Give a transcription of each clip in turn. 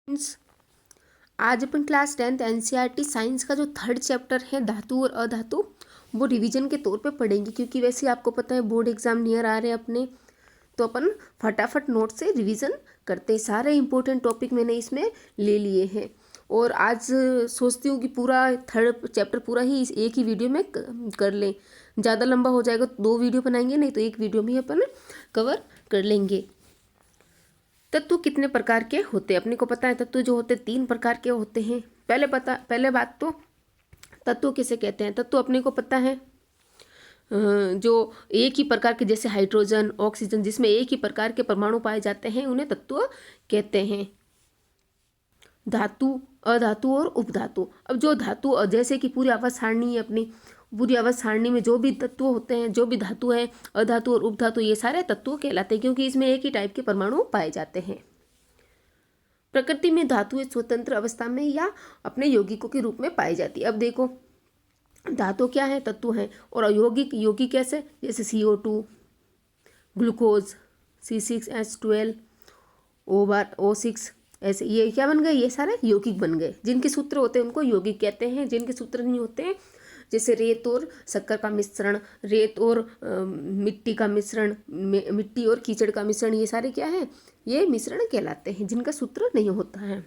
Friends, आज अपन class 10th NCERT science का जो थर्ड चैप्टर है धातु और अधातु वो रिवीजन के तौर पे पढ़ेंगे, क्योंकि वैसे ही आपको पता है बोर्ड एग्जाम नियर आ रहे हैं अपने। तो अपन फटाफट नोट से रिवीजन करते हैं। सारे इंपॉर्टेंट टॉपिक मैंने इसमें ले लिए हैं और आज सोचती हूँ कि पूरा थर्ड चैप्टर पूरा ही इस एक ही वीडियो में कर लें। ज़्यादा लंबा हो जाएगा तो 2 वीडियो बनाएंगे, नहीं तो एक वीडियो में ही अपन कवर कर लेंगे। तत्व कितने प्रकार के होते हैं? अपने को पता है तत्व जो होते 3 प्रकार के होते हैं। पहले बात तो तत्व किसे कहते हैं। तत्व अपने को पता है जो एक ही प्रकार के, जैसे हाइड्रोजन ऑक्सीजन, जिसमें एक ही प्रकार के परमाणु पाए जाते हैं, उन्हें तत्व कहते हैं। धातु, अधातु और उपधातु। अब जो धातु, जैसे कि पूरी आवाज सारणी है अपनी, पूरी आवाज सारणी में जो भी तत्व होते हैं, जो भी धातु है, अधातु और उपधातु, ये सारे तत्व कहलाते हैं, क्योंकि इसमें एक ही टाइप के परमाणु पाए जाते हैं। प्रकृति में धातुएं स्वतंत्र अवस्था में या अपने यौगिकों के रूप में पाई जाती है। अब देखो, धातु क्या है? तत्व है। और अयौगिक, यौगिक कैसे? जैसे CO2, ग्लूकोज, C6H12, O6, ऐसे ये क्या बन गए? ये सारे यौगिक बन गए। जिनके सूत्र होते हैं उनको यौगिक कहते हैं, जिनके सूत्र नहीं होते हैं, जैसे रेत और शक्कर का मिश्रण, रेत और मिट्टी का मिश्रण, मिट्टी और कीचड़ का मिश्रण, ये सारे क्या है? ये मिश्रण कहलाते हैं, जिनका सूत्र नहीं होता है।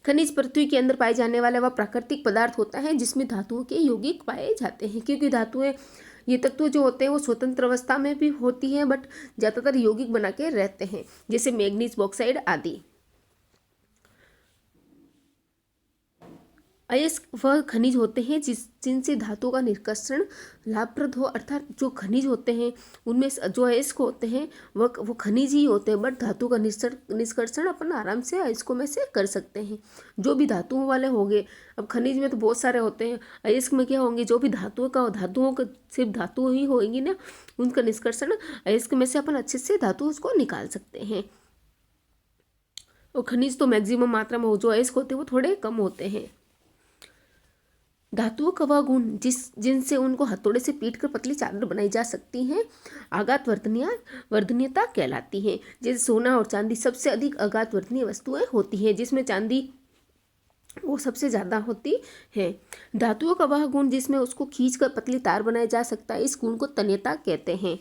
खनिज पृथ्वी के अंदर पाए जाने वाला वह प्राकृतिक पदार्थ होता है जिसमें धातुओं के यौगिक पाए जाते हैं, क्योंकि धातुएं, ये तत्व जो होते हैं वो स्वतंत्र अवस्था में भी होती हैं, बट ज़्यादातर यौगिक बना के रहते हैं, जैसे मैग्नीज, बॉक्साइड आदि। अयस्क वह खनिज होते हैं जिनसे धातु का निष्कर्षण लाभप्रद हो, अर्थात जो खनिज होते हैं उनमें जो अयस्क होते हैं वो खनिज ही होते हैं, बट धातु का निष्कर्षण अपन आराम से अयस्कों में से कर सकते हैं। जो भी धातुओं वाले होंगे, अब खनिज में तो बहुत सारे होते हैं, अयस्क में क्या होंगे? जो भी धातुओं का सिर्फ धातु ही होंगी ना, उनका निष्कर्षण अयस्क में से अपन अच्छे से धातु उसको निकाल सकते हैं। और खनिज तो मैक्सिमम मात्रा में हो, जो अयस्क होते हैं वो थोड़े कम होते हैं। धातुओं का वह गुण जिनसे उनको हथौड़े से पीट कर पतली चादर बनाई जा सकती हैं, आघात वर्धनीयता कहलाती हैं। जैसे सोना और चांदी सबसे अधिक आघात वर्धनीय वस्तुएं होती हैं, जिसमें चांदी वो सबसे ज़्यादा होती है। धातुओं का वह गुण जिसमें उसको खींच कर पतली तार बनाया जा सकता है, इस गुण को तन्यता कहते हैं।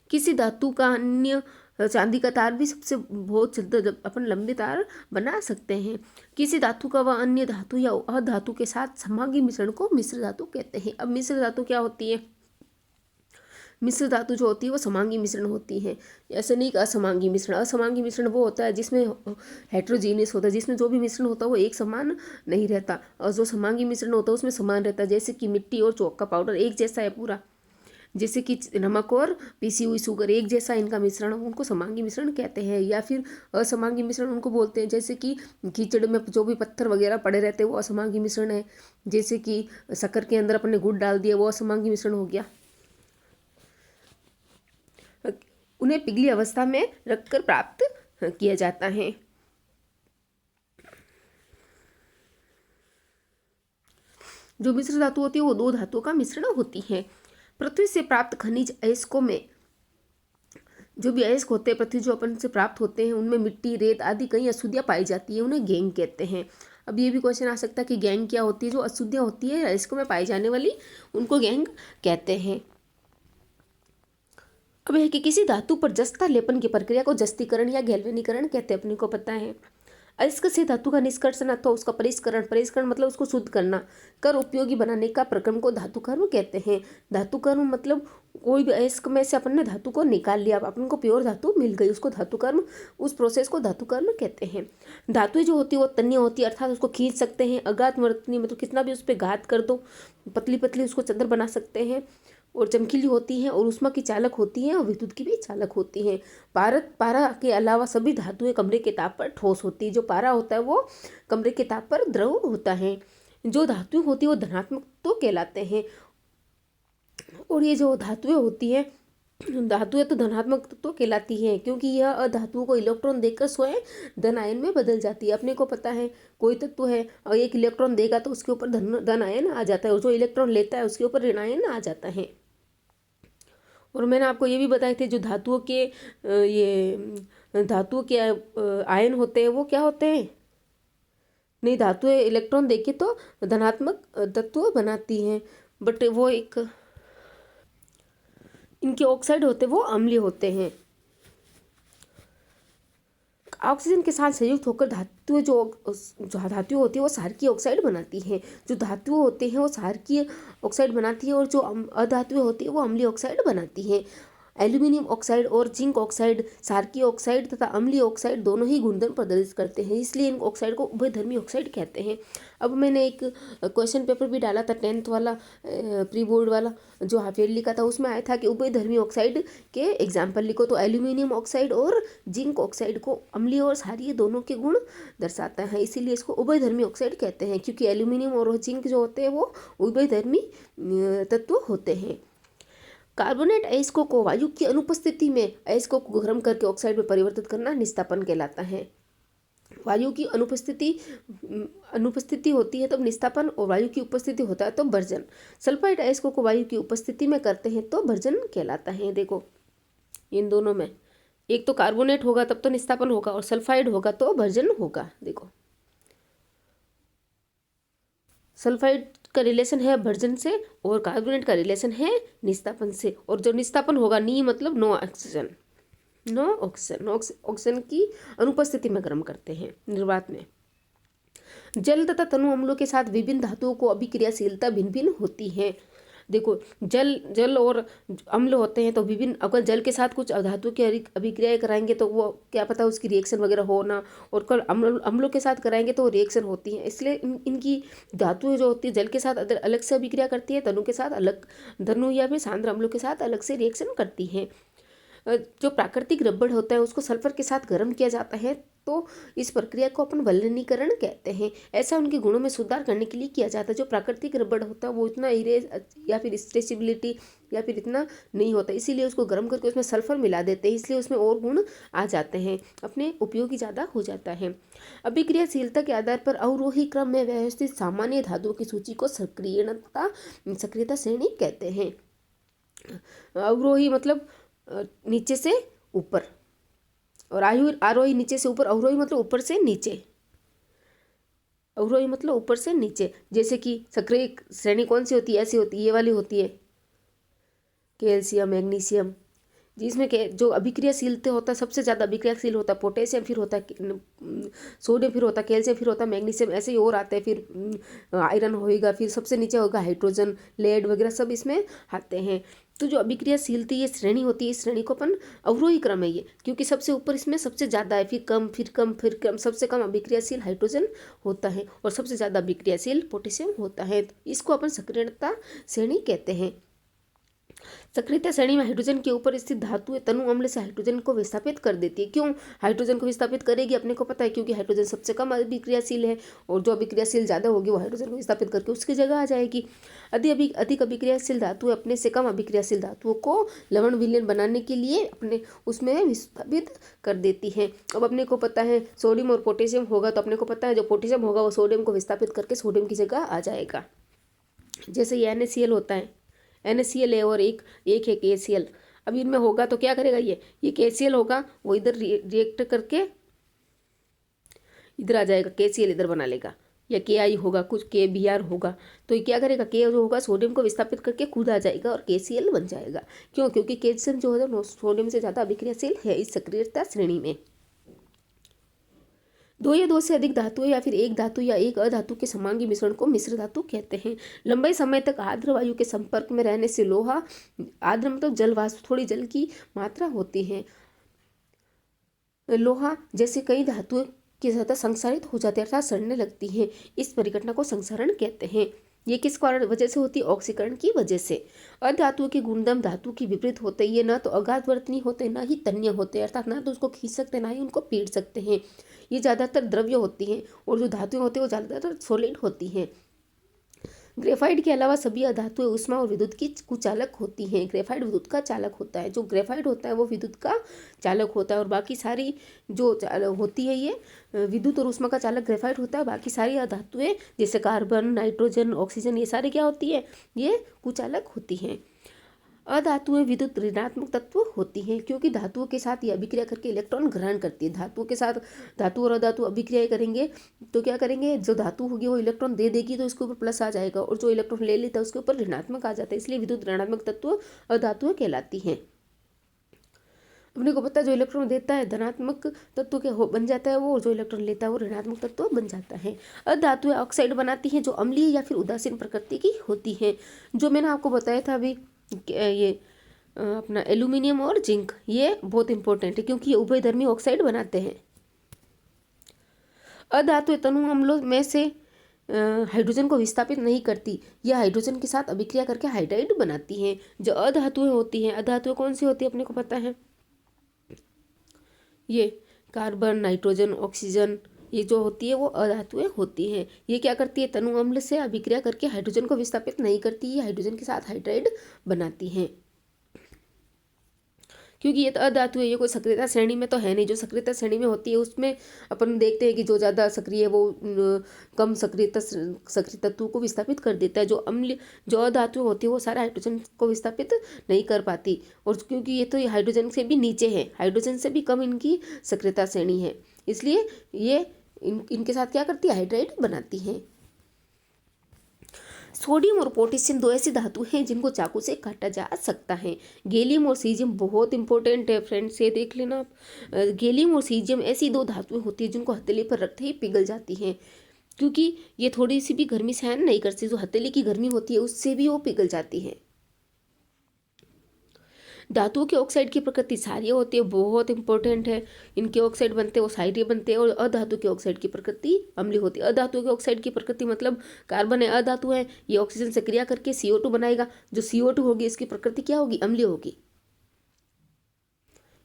किसी धातु का अन्य, चांदी का तार भी सबसे बहुत अपन लंबी तार बना सकते हैं। किसी धातु का वह अन्य धातु या अधातु के साथ समांगी मिश्रण को मिश्र धातु कहते हैं। अब मिश्र धातु क्या होती है? मिश्र धातु जो होती है वो समांगी मिश्रण होती है, ऐसे नहीं कि असमांगी मिश्रण। असमांगी मिश्रण वो होता है जिसमें हेट्रोजीनियस होता है, जिसमें जो भी मिश्रण होता है वो एक समान नहीं रहता, और जो समांगी मिश्रण होता है उसमें समान रहता है। जैसे कि मिट्टी और चौक का पाउडर एक जैसा है पूरा, जैसे कि नमक और पीसी हुई शुगर एक जैसा इनका मिश्रण, उनको समांगी मिश्रण कहते हैं। या फिर असमांगी मिश्रण उनको बोलते हैं, जैसे कि कीचड़ में जो भी पत्थर वगैरह पड़े रहते हैं वो असमांगी मिश्रण है। जैसे कि शक्कर के अंदर अपने गुड़ डाल दिया, वो असमांगी मिश्रण हो गया। उन्हें पिघली अवस्था में रखकर प्राप्त किया जाता है। जो मिश्र धातु होती है वो 2 धातुओं का मिश्रण होती है। पृथ्वी से प्राप्त खनिज अयस्कों में, जो भी अयस्क होते हैं पृथ्वी जो अपन से प्राप्त होते हैं, उनमें मिट्टी, रेत आदि कई अशुद्धियाँ पाई जाती है, उन्हें गैंग कहते हैं। अब ये भी क्वेश्चन आ सकता है कि गैंग क्या होती है? जो अशुद्धियाँ होती है अयस्कों में पाई जाने वाली, उनको गैंग कहते हैं। अब है कि किसी धातु पर जस्ता लेपन की प्रक्रिया को जस्तीकरण या गैल्वेनीकरण कहते हैं, अपने को पता है। अयस्क से धातु का निष्कर्षण अथवा उसका परिष्करण मतलब उसको शुद्ध करना, कर उपयोगी बनाने का प्रक्रम को धातुकर्म कहते हैं। धातुकर्म मतलब कोई भी अयस्क में से अपन ने धातु को निकाल लिया, अपन को प्योर धातु मिल गई, उसको धातुकर्म, उस प्रोसेस को धातुकर्म कहते हैं। धातु जो होती है वो तन्य होती है, अर्थात उसको खींच सकते हैं। आघात वर्तनीय मतलब कितना भी उस पर घात कर दो, पतली पतली उसको चादर बना सकते हैं। और चमकीली होती हैं और ऊष्मा की चालक होती हैं और विद्युत की भी चालक होती हैं। पारा के अलावा सभी धातुएं कमरे के ताप पर ठोस होती है। जो पारा होता है वो कमरे के ताप पर द्रव होता है। जो धातुएं होती है वो धनात्मक तो कहलाते हैं, और ये जो धातुएं होती हैं, धातुएं तो धनात्मक तो कहलाती हैं, क्योंकि यह अधातुओं को इलेक्ट्रॉन देकर स्वयं धन आयन में बदल जाती है। अपने को पता है कोई तत्व है और एक इलेक्ट्रॉन देगा तो उसके ऊपर धन आयन आ जाता है, और जो इलेक्ट्रॉन लेता है उसके ऊपर ऋण आयन आ जाता है। और मैंने आपको ये भी बताए थे जो धातुओं के ये धातुओं के आयन होते हैं वो क्या होते हैं, नहीं धातुएं इलेक्ट्रॉन देके तो धनात्मक तत्व बनाती हैं, बट वो एक इनके ऑक्साइड होते हैं वो अम्लीय होते हैं। ऑक्सीजन के साथ संयुक्त होकर धातुएं जो धातुएं होती है वो क्षारकीय ऑक्साइड बनाती हैं। जो धातुएं होते हैं वो क्षारकीय ऑक्साइड बनाती है और जो अधातुएं होती है वो अम्लीय ऑक्साइड बनाती हैं। एल्यूमिनियम ऑक्साइड और जिंक ऑक्साइड क्षारकीय ऑक्साइड तथा अम्लीय ऑक्साइड दोनों ही गुणधर्म प्रदर्शित करते हैं, इसलिए इन ऑक्साइड को उभयधर्मी ऑक्साइड कहते हैं। अब मैंने एक क्वेश्चन पेपर भी डाला था 10th वाला प्री बोर्ड वाला जो हाफ ईयरली का था, उसमें आया था कि उभयधर्मी ऑक्साइड के एग्जाम्पल लिखो, तो एल्यूमिनियम ऑक्साइड और जिंक ऑक्साइड को अम्लीय और क्षारीय दोनों के गुण दर्शाता है, इसीलिए इसको उभयधर्मी ऑक्साइड कहते हैं, क्योंकि एल्यूमिनियम और जिंक जो होते हैं वो उभयधर्मी तत्व होते हैं। कार्बोनेट अयस्कों को वायु की अनुपस्थिति में अयस्कों को गर्म करके ऑक्साइड में परिवर्तित करना निस्तापन कहलाता है। वायु की अनुपस्थिति होती है तब निस्तापन, और वायु की उपस्थिति होता है तो भर्जन। सल्फाइड अयस्कों को वायु की उपस्थिति में करते हैं तो भर्जन कहलाता है। देखो इन दोनों में एक तो कार्बोनेट होगा तब तो निस्तापन होगा और सल्फाइड होगा तो भर्जन होगा। देखो सल्फाइड का रिलेशन है भर्जन से और कार्बोनेट का रिलेशन है निस्तापन से, और जो निस्तापन होगा नी मतलब नो ऑक्सीजन, नो ऑक्सीजन की अनुपस्थिति में गर्म करते हैं निर्वात में। जल तथा तनु अम्लों के साथ विभिन्न धातुओं को अभिक्रियाशीलता भिन्न भिन्न होती है। देखो जल और अम्ल होते हैं तो विभिन्न, अगर जल के साथ कुछ धातु की अभिक्रियाएं कराएंगे तो वो क्या पता उसकी रिएक्शन वगैरह हो ना, और कल अम्लों के साथ कराएंगे तो रिएक्शन होती है, इसलिए इनकी धातुएं जो होती है जल के साथ अलग से अभिक्रिया करती है, तनु के साथ अलग, धनु या फिर सांद्र अम्लों के साथ अलग से रिएक्शन करती है। जो प्राकृतिक रबड़ होता है उसको सल्फर के साथ गर्म किया जाता है तो इस प्रक्रिया को अपन वलनीकरण कहते हैं। ऐसा उनके गुणों में सुधार करने के लिए किया जाता है। जो प्राकृतिक रबड़ होता है वो इतना इरेज या फिर स्ट्रेचेबिलिटी या फिर इतना नहीं होता, इसीलिए उसको गर्म करके उसमें सल्फर मिला देते हैं, इसलिए उसमें और गुण आ जाते हैं, अपने उपयोगी ज़्यादा हो जाता है। अभिक्रियाशीलता के आधार पर अवरोही क्रम में व्यवस्थित सामान्य धातुओं की सूची को सक्रियता श्रेणी कहते हैं। अवरोही मतलब नीचे से ऊपर, और आरोही नीचे से ऊपर, अवरोही मतलब ऊपर से नीचे, अवरोही मतलब ऊपर से नीचे। जैसे कि सक्रिय श्रेणी कौन सी होती है, ऐसी होती है, ये वाली होती है कैल्शियम मैग्नीशियम, जिसमें जो अभिक्रियाशीलता होता है सबसे ज़्यादा अभिक्रियाशील होता है पोटेशियम, फिर होता है सोडियम, फिर होता है कैल्शियम, फिर होता है मैग्नीशियम, ऐसे ही और आते हैं, फिर आयरन होएगा, फिर सबसे नीचे होगा हाइड्रोजन, लेड वगैरह सब इसमें आते हैं। तो जो अभिक्रियाशीलता ये श्रेणी होती है, इस श्रेणी को अपन अवरोही क्रम है ये, क्योंकि सबसे ऊपर इसमें सबसे ज़्यादा है, फिर कम फिर कम फिर कम, सबसे कम अभिक्रियाशील हाइड्रोजन होता है और सबसे ज़्यादा अभिक्रियाशील पोटेशियम होता है, तो इसको अपन सक्रियता श्रेणी कहते हैं। सक्रियता श्रेणी में हाइड्रोजन के ऊपर स्थित धातु तनु अम्ल से हाइड्रोजन को विस्थापित कर देती है। क्यों हाइड्रोजन को विस्थापित करेगी अपने को पता है, क्योंकि हाइड्रोजन सबसे कम अभिक्रियाशील है और जो अभिक्रियाशील ज़्यादा होगी वो हाइड्रोजन को विस्थापित करके उसकी जगह आ जाएगी। अधिक अभिक्रियाशील धातु अपने से कम अभिक्रियाशील धातुओं को लवण विलयन बनाने के लिए अपने उसमें विस्थापित कर देती है। अब अपने को पता है सोडियम और पोटेशियम होगा, तो अपने को पता है जो पोटेशियम होगा वो सोडियम को विस्थापित करके सोडियम की जगह आ जाएगा। जैसे ये NaCl होता है, NaCl है और एक है KCl। अब इनमें होगा तो क्या करेगा, ये KCl होगा, वो इधर रिएक्ट करके इधर आ जाएगा, KCl इधर बना लेगा, या Ki होगा, कुछ KBr होगा, तो ये क्या करेगा, K जो होगा सोडियम को विस्थापित करके खुद आ जाएगा और KCl बन जाएगा। क्यों, क्योंकि कैल्शियम जो है सोडियम से ज़्यादा अभिक्रियाशील है इस सक्रियता श्रेणी में। दो या दो से अधिक धातुएं या फिर एक धातु या एक अधातु के समांगी मिश्रण को मिश्र धातु कहते हैं। लंबे समय तक आर्द्र वायु के संपर्क में रहने से लोहा, आर्द्र मतलब जल वाष्प, थोड़ी जल की मात्रा होती है, लोहा जैसे कई धातुएं की सतह संक्षारित हो जाती है अर्थात सड़ने लगती है। इस परिघटना को संक्षारण कहते हैं। ये किस कारण वजह से होती है, ऑक्सीकरण की वजह से। अधातुओं के गुणधर्म धातु की विपरीत होते हैं, ये ना तो अघातवर्तनीय होते ना ही तन्य होते, अर्थात ना तो उसको खींच सकते ना ही उनको पीट सकते हैं। ये ज़्यादातर द्रव्य होती हैं और जो धातुएं होती हैं वो ज़्यादातर सॉलिड होती हैं। ग्रेफाइट के अलावा सभी अधातुएं उष्मा और विद्युत की कुचालक होती हैं। ग्रेफाइट विद्युत का चालक होता है, जो ग्रेफाइट होता है वो विद्युत का चालक होता है, और बाकी सारी जो होती है ये विद्युत और उष्मा का चालक ग्रेफाइट होता है। बाकी सारी अधातुएं जैसे कार्बन, नाइट्रोजन, ऑक्सीजन, ये सारे क्या होती है, ये कुचालक होती हैं। अधातुएं विद्युत ऋणात्मक तत्व होती हैं क्योंकि धातुओं के साथ ये अभिक्रिया करके इलेक्ट्रॉन ग्रहण करती है। धातुओं के साथ धातु और अधातु अभिक्रिया करेंगे तो क्या करेंगे, जो धातु होगी वो इलेक्ट्रॉन दे देगी तो इसके ऊपर प्लस आ जाएगा, और जो इलेक्ट्रॉन ले लेता है उसके ऊपर ऋणात्मक आ जाता है, इसलिए विद्युत ऋणात्मक तत्व अधातुएं कहलाती हैं। अपने को पता है जो इलेक्ट्रॉन देता है धनात्मक तत्व के बन जाता है वो, और जो इलेक्ट्रॉन लेता है वो ऋणात्मक तत्व बन जाता है। अधातुएं ऑक्साइड बनाती हैं जो अम्लीय या फिर उदासीन प्रकृति की होती हैं। जो मैंने आपको बताया था अभी ये अपना एल्यूमिनियम और जिंक, ये बहुत इंपॉर्टेंट है क्योंकि ये उभयधर्मी ऑक्साइड बनाते हैं। अधातुएं तनु अम्लों में से हाइड्रोजन को विस्थापित नहीं करती, यह हाइड्रोजन के साथ अभिक्रिया करके हाइड्राइड बनाती हैं। जो अधातुएं होती हैं, अधातुएं कौन सी होती है अपने को पता है, ये कार्बन, नाइट्रोजन, ऑक्सीजन, ये जो होती है वो अधातुएं होती हैं। ये क्या करती है, तनु अम्ल से अभिक्रिया करके हाइड्रोजन को विस्थापित नहीं करती, ये हाइड्रोजन के साथ हाइड्राइड बनाती हैं। क्योंकि ये तो अधातु है, ये कोई सक्रियता श्रेणी में तो है नहीं। जो सक्रियता श्रेणी में होती है उसमें अपन देखते हैं कि जो ज़्यादा सक्रिय है वो कम सक्रिय तत्वों को विस्थापित कर देता है। जो अम्ल जो अधातु होती है वो सारे हाइड्रोजन को विस्थापित नहीं कर पाती, और क्योंकि ये तो ये हाइड्रोजन से भी नीचे है, हाइड्रोजन से भी कम इनकी सक्रियता श्रेणी है, इसलिए ये इनके साथ क्या करती है, हाइड्राइड बनाती हैं। सोडियम और पोटेशियम दो ऐसी धातु हैं जिनको चाकू से काटा जा सकता है। गैलियम और सीजियम बहुत इंपॉर्टेंट है फ्रेंड्स, ये देख लेना आप। गैलियम और सीजियम ऐसी दो धातुएं होती हैं जिनको हथेली पर रखते ही पिघल जाती हैं, क्योंकि ये थोड़ी सी भी गर्मी सहन नहीं करती। जो हथेली की गर्मी होती है उससे भी वो पिघल जाती है। धातुओं के ऑक्साइड की प्रकृति क्षारीय होती है, बहुत इंपॉर्टेंट है। इनके ऑक्साइड बनते हैं वो क्षारीय बनते हैं, और अधातु के ऑक्साइड की प्रकृति अम्लीय होती है। अधातु के ऑक्साइड की प्रकृति मतलब कार्बन है, अधातु है, ये ऑक्सीजन से क्रिया करके CO2 बनाएगा। जो CO2 होगी इसकी प्रकृति क्या होगी, अम्लीय होगी।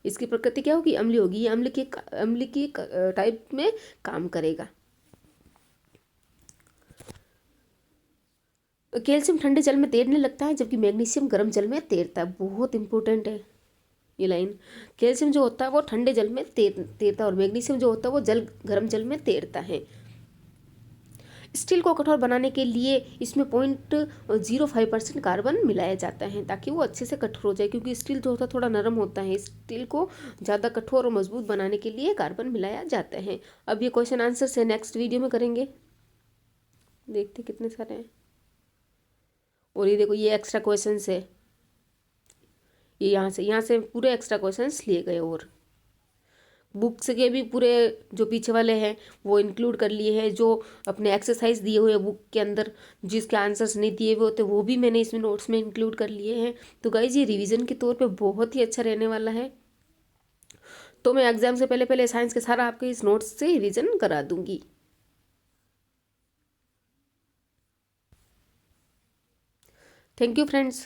इसकी प्रकृति क्या होगी, अम्लीय होगी। ये अम्ल की टाइप में काम करेगा। कैल्शियम ठंडे जल में तैरने लगता है जबकि मैग्नीशियम गर्म जल में तैरता है, बहुत इंपॉर्टेंट है ये लाइन। कैल्शियम जो होता है वो ठंडे जल में तैरता है, और मैग्नीशियम जो होता है वो गर्म जल में तैरता है। स्टील को कठोर बनाने के लिए इसमें 0.05% कार्बन मिलाया जाता है ताकि वो अच्छे से कठोर हो जाए, क्योंकि स्टील जो होता है थोड़ा नरम होता है। स्टील को ज़्यादा कठोर और मजबूत बनाने के लिए कार्बन मिलाया जाता है। अब ये क्वेश्चन आंसर से नेक्स्ट वीडियो में करेंगे, देखते कितने सारे हैं। और ये देखो ये एक्स्ट्रा क्वेश्चंस है, ये यहाँ से पूरे एक्स्ट्रा क्वेश्चंस लिए गए, और बुक्स के भी पूरे जो पीछे वाले हैं वो इंक्लूड कर लिए हैं। जो अपने एक्सरसाइज दिए हुए बुक के अंदर जिसके आंसर्स नहीं दिए हुए होते वो भी मैंने इसमें नोट्स में इंक्लूड कर लिए हैं। तो गाइज ये रिवीजन के तौर पे बहुत ही अच्छा रहने वाला है। तो मैं एग्जाम से पहले पहले साइंस के सारा आपके इस नोट्स से रिवीजन करा दूंगी। Thank you friends.